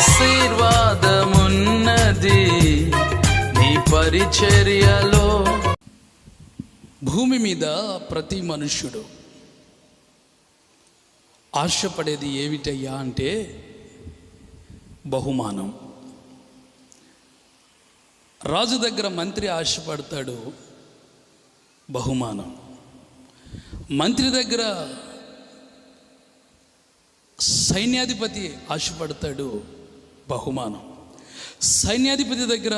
ఆశీర్వాదమున్నది నీ పరిచర్యలో. భూమి మీద ప్రతి మనుష్యుడు ఆశపడేది ఏమిటయ్యా అంటే బహుమానం. రాజు దగ్గర మంత్రి ఆశపడతాడు, బహుమానం. మంత్రి దగ్గర సైన్యాధిపతి ఆశపడతాడు, బహుమానం. సైన్యాధిపతి దగ్గర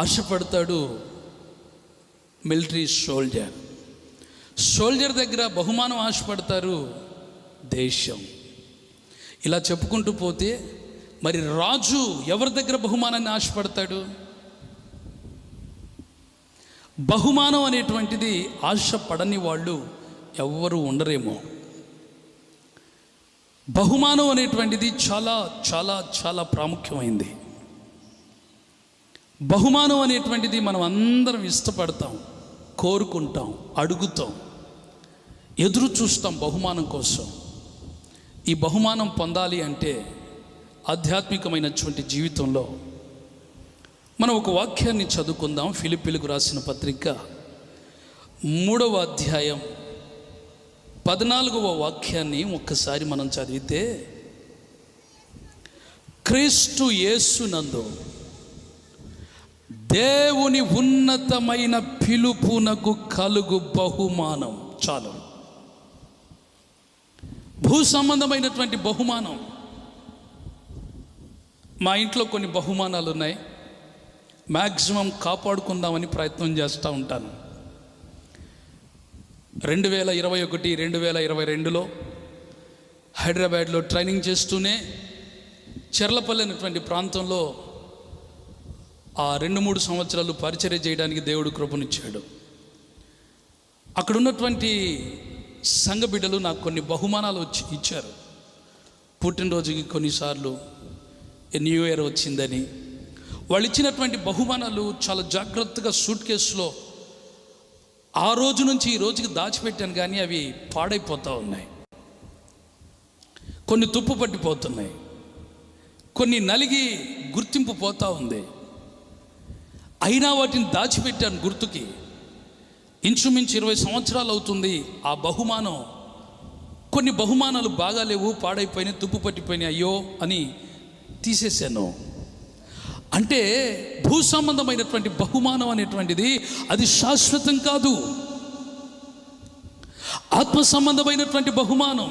ఆశపడతాడు మిలిటరీ సోల్జర్. సోల్జర్ దగ్గర బహుమానం ఆశపడతారు దేశం. ఇలా చెప్పుకుంటూ పోతే మరి రాజు ఎవరి దగ్గర బహుమానాన్ని ఆశపడతాడు? బహుమానం అనేటువంటిది ఆశపడని వాళ్ళు ఎవ్వరూ ఉండరేమో. బహుమానం అనేటువంటిది చాలా చాలా చాలా ప్రాముఖ్యమైంది. బహుమానం అనేటువంటిది మనం అందరం ఇష్టపడతాం, కోరుకుంటాం, అడుగుతాం, ఎదురు చూస్తాం బహుమానం కోసం. ఈ బహుమానం పొందాలి అంటే ఆధ్యాత్మికమైనటువంటి జీవితంలో మనం ఒక వాక్యాన్ని చదువుకుందాం. ఫిలిప్పీలకు రాసిన పత్రిక 3వ అధ్యాయం 14వ వాక్యాన్ని ఒక్కసారి మనం చదివితే, క్రీస్తు యేసునందు దేవుని ఉన్నతమైన పిలుపునకు కలుగు బహుమానం. చాలు. భూ సంబంధమైనటువంటి బహుమానం. మా ఇంట్లో కొన్ని బహుమానాలు ఉన్నాయి. మ్యాక్సిమం కాపాడుకుందామని ప్రయత్నం చేస్తూ ఉంటాను. 2021, 2022లో హైదరాబాద్లో ట్రైనింగ్ చేస్తూనే చెర్లపల్లి అనేటువంటి ప్రాంతంలో ఆ 2-3 సంవత్సరాలు పరిచర్య చేయడానికి దేవుడు కృపనిచ్చాడు. అక్కడ ఉన్నటువంటి సంఘ బిడ్డలు నాకు కొన్ని బహుమానాలు ఇచ్చారు. పుట్టినరోజుకి కొన్నిసార్లు న్యూ ఇయర్ వచ్చిందని వాళ్ళు ఇచ్చినటువంటి బహుమానాలు చాలా జాగ్రత్తగా సూట్ కేసులో ఆ రోజు నుంచి ఈ రోజుకి దాచిపెట్టాను, కానీ అవి పాడైపోతూ ఉన్నాయి. కొన్ని తుప్పు పట్టిపోతున్నాయి, కొన్ని నలిగి గుర్తింపు పోతూ ఉంది. అయినా వాటిని దాచిపెట్టాను గుర్తుకి. ఇంచుమించు 20 సంవత్సరాలు అవుతుంది. ఆ బహుమానం, కొన్ని బహుమానాలు బాగాలేవు, పాడైపోయినాయి, తుప్పు పట్టిపోయినాయి, అయ్యో అని తీసేసాను. అంటే భూ సంబంధమైనటువంటి బహుమానం అనేటువంటిది అది శాశ్వతం కాదు. ఆత్మ సంబంధమైనటువంటి బహుమానం,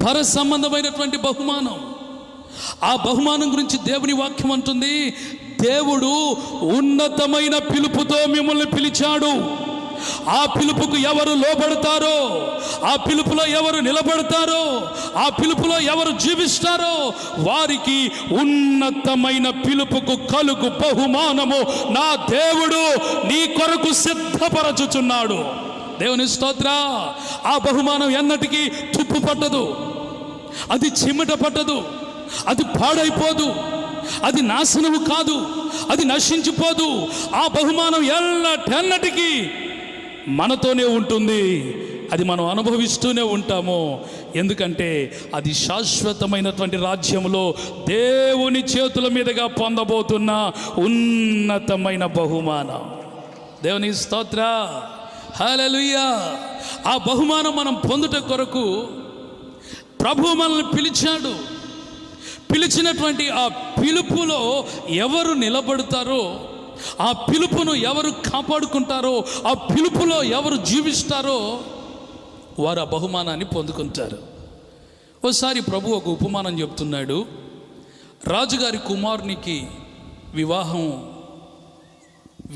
పర సంబంధమైనటువంటి బహుమానం. ఆ బహుమానం గురించి దేవుని వాక్యం అంటుంది, దేవుడు ఉన్నతమైన పిలుపుతో మిమ్మల్ని పిలిచాడు. ఆ పిలుపుకు ఎవరు లోబడతారో, ఆ పిలుపులో ఎవరు నిలబడతారో, ఆ పిలుపులో ఎవరు జీవిస్తారో వారికి ఉన్నతమైన పిలుపుకు కలుగు బహుమానము నా దేవుడు నీ కొరకు సిద్ధపరచుచున్నాడు. దేవుని స్తోత్ర. ఆ బహుమానం ఎన్నటికీ తుప్పు పట్టదు, అది చిమ్మట పట్టదు, అది పాడైపోదు, అది నాశనము కాదు, అది నశించిపోదు. ఆ బహుమానం ఎన్నటికీ మనతోనే ఉంటుంది. అది మనం అనుభవిస్తూనే ఉంటాము. ఎందుకంటే అది శాశ్వతమైనటువంటి రాజ్యంలో దేవుని చేతుల మీదుగా పొందబోతున్న ఉన్నతమైన బహుమానం. దేవుని స్తోత్ర. హల్లెలూయా. ఆ బహుమానం మనం పొందుట కొరకు ప్రభువు మనల్ని పిలిచాడు. పిలిచినటువంటి ఆ పిలుపులో ఎవరు నిలబడతారో, ఆ పిలుపును ఎవరు కాపాడుకుంటారో, ఆ పిలుపులో ఎవరు జీవిస్తారో వారు ఆ బహుమానాన్ని పొందుకుంటారు. ఒకసారి ప్రభు ఒక ఉపమానం చెప్తున్నాడు. రాజుగారి కుమారునికి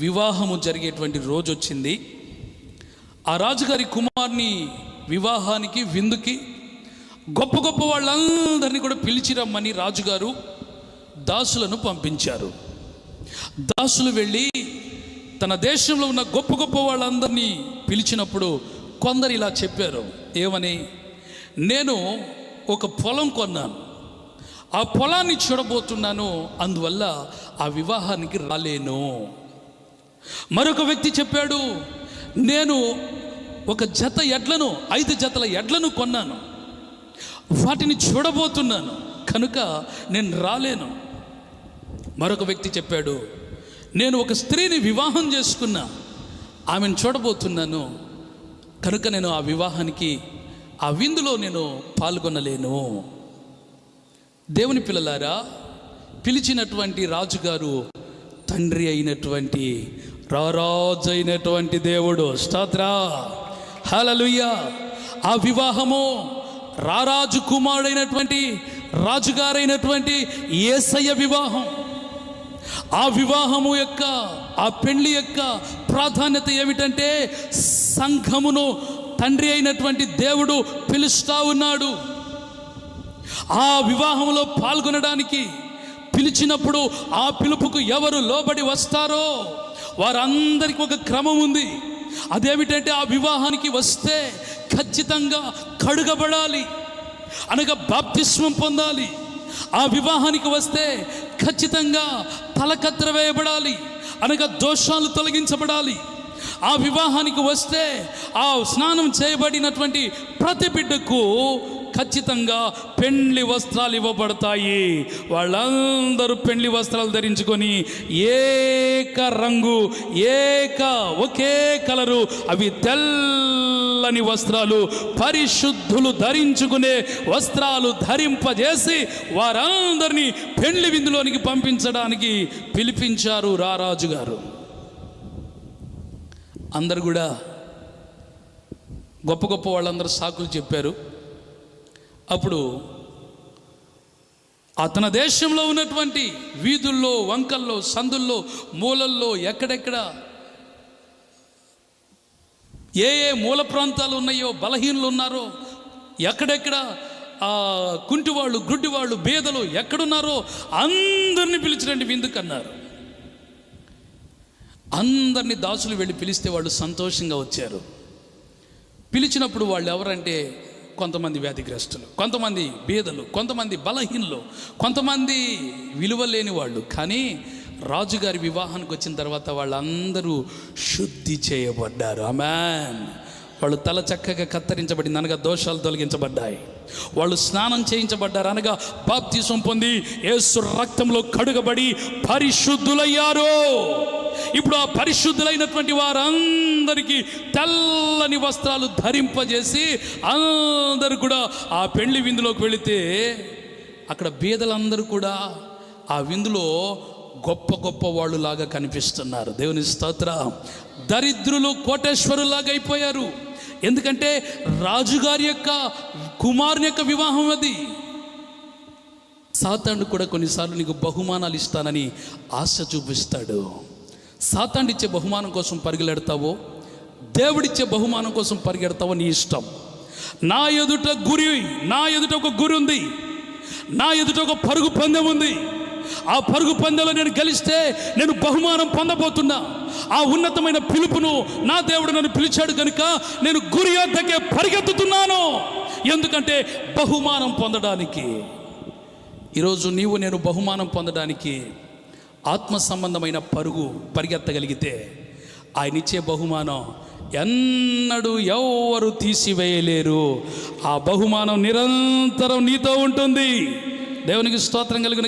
వివాహము జరిగేటువంటి రోజు వచ్చింది. ఆ రాజుగారి కుమారుని వివాహానికి, విందుకి గొప్ప గొప్ప వాళ్ళందరినీ కూడా పిలిచి రమ్మని రాజుగారు దాసులను పంపించారు. దాసులు వెళ్ళి తన దేశంలో ఉన్న గొప్ప గొప్ప వాళ్ళందరినీ పిలిచినప్పుడు కొందరు ఇలా చెప్పారు. ఏమని? నేను ఒక పొలం కొన్నాను, ఆ పొలాన్ని చూడబోతున్నాను, అందువల్ల ఆ వివాహానికి రాలేను. మరొక వ్యక్తి చెప్పాడు, నేను ఒక జత ఎడ్లను, 5 జతల ఎడ్లను కొన్నాను, వాటిని చూడబోతున్నాను, కనుక నేను రాలేను. మరొక వ్యక్తి చెప్పాడు, నేను ఒక స్త్రీని వివాహం చేసుకున్నా, ఆమెను చూడబోతున్నాను, కనుక నేను ఆ వివాహానికి, ఆ విందులో నేను పాల్గొనలేను. దేవుని పిల్లలారా, పిలిచినటువంటి రాజుగారు తండ్రి అయినటువంటి, రారాజు అయినటువంటి దేవుడు. స్తోత్ర, హల్లెలూయా. ఆ వివాహము రారాజు కుమారుడైనటువంటి, రాజుగారైనటువంటి యేసయ్య వివాహం. ఆ వివాహము యొక్క, ఆ పెళ్లి యొక్క ప్రాధాన్యత ఏమిటంటే, సంఘమును తండ్రి అయినటువంటి దేవుడు పిలుస్తా ఉన్నాడు. ఆ వివాహంలో పాల్గొనడానికి పిలిచినప్పుడు ఆ పిలుపుకు ఎవరు లోబడి వస్తారో వారందరికీ ఒక క్రమం ఉంది. అదేమిటంటే, ఆ వివాహానికి వస్తే ఖచ్చితంగా కడుగబడాలి, అనగా బాప్తిస్మం పొందాలి. ఆ వివాహానికి వస్తే ఖచ్చితంగా తలకత్ర వేయబడాలి, అనగా దోషాలు తొలగించబడాలి. ఆ వివాహానికి వస్తే ఆ స్నానం చేయబడినటువంటి ప్రతి బిడ్డకు ఖచ్చితంగా పెండ్లి వస్త్రాలు ఇవ్వబడతాయి. వాళ్ళందరూ పెండ్లి వస్త్రాలు ధరించుకొని ఏక రంగు, ఒకే కలరు, అవి తెల్లని వస్త్రాలు, పరిశుద్ధులు ధరించుకునే వస్త్రాలు ధరింపజేసి వారందరినీ పెండ్లి విందులోనికి పంపించడానికి పిలిపించారు రారాజు గారు. అందరు కూడా గొప్ప గొప్ప వాళ్ళందరూ సాకులు చెప్పారు. అప్పుడు తన దేశంలో ఉన్నటువంటి వీధుల్లో, వంకల్లో, సందుల్లో, మూలల్లో, ఎక్కడెక్కడ ఏ మూల ప్రాంతాలు ఉన్నాయో, బలహీనులు ఉన్నారో, ఎక్కడెక్కడ కుంటివాళ్ళు, గుడ్డివాళ్ళు, బేదలు ఎక్కడున్నారో అందరినీ పిలిచిరండి విందుకన్నారు. అందరినీ దాసులు వెళ్ళి పిలిస్తే వాళ్ళు సంతోషంగా వచ్చారు. పిలిచినప్పుడు వాళ్ళు ఎవరంటే, కొంతమంది వ్యాధిగ్రస్తులు, కొంతమంది బీదలు, కొంతమంది బలహీనులు, కొంతమంది విలువ లేని వాళ్ళు. కానీ రాజుగారి వివాహానికి వచ్చిన తర్వాత వాళ్ళందరూ శుద్ధి చేయబడ్డారు. ఆమేన్. వాళ్ళు తల చక్కగా కత్తిరించబడింది, అనగా దోషాలు తొలగించబడ్డాయి. వాళ్ళు స్నానం చేయించబడ్డారు, అనగా బాప్తిసం పొంది యేసు రక్తంలో కడుగబడి పరిశుద్ధులయ్యారు. ఇప్పుడు ఆ పరిశుద్ధులైనటువంటి వారందరికీ తెల్లని వస్త్రాలు ధరింపజేసి అందరూ కూడా ఆ పెళ్లి విందులోకి వెళితే, అక్కడ బీదలందరూ కూడా ఆ విందులో గొప్ప గొప్ప వాళ్ళు లాగా కనిపిస్తున్నారు. దేవుని స్తోత్రం. దరిద్రులు కోటేశ్వరులాగా అయిపోయారు. ఎందుకంటే రాజుగారి యొక్క కుమారుని యొక్క వివాహం అది. సాతాను కూడా కొన్నిసార్లు నీకు బహుమానాలు ఇస్తానని ఆశ చూపిస్తాడు. సాతాను ఇచ్చే బహుమానం కోసం పరిగెడతావో, దేవుడిచ్చే బహుమానం కోసం పరిగెడతావో నీ ఇష్టం. నా ఎదుట ఒక గురి ఉంది, నా ఎదుట ఒక పరుగు పందెం ఉంది. ఆ పరుగు పందెంలో నేను గెలిస్తే నేను బహుమానం పొందబోతున్నా. ఆ ఉన్నతమైన పిలుపును నా దేవుడు నన్ను పిలిచాడు కనుక నేను గురి వద్దకే పరిగెత్తుతున్నాను. ఎందుకంటే బహుమానం పొందడానికి. ఈరోజు నీవు నేను బహుమానం పొందడానికి ఆత్మ సంబంధమైన పరుగు పరిగెత్తగలిగితే ఆయన ఇచ్చే బహుమానం ఎన్నడూ ఎవరు తీసివేయలేరు. ఆ బహుమానం నిరంతరం నీతో ఉంటుంది. దేవునికి స్తోత్రం కలుగును.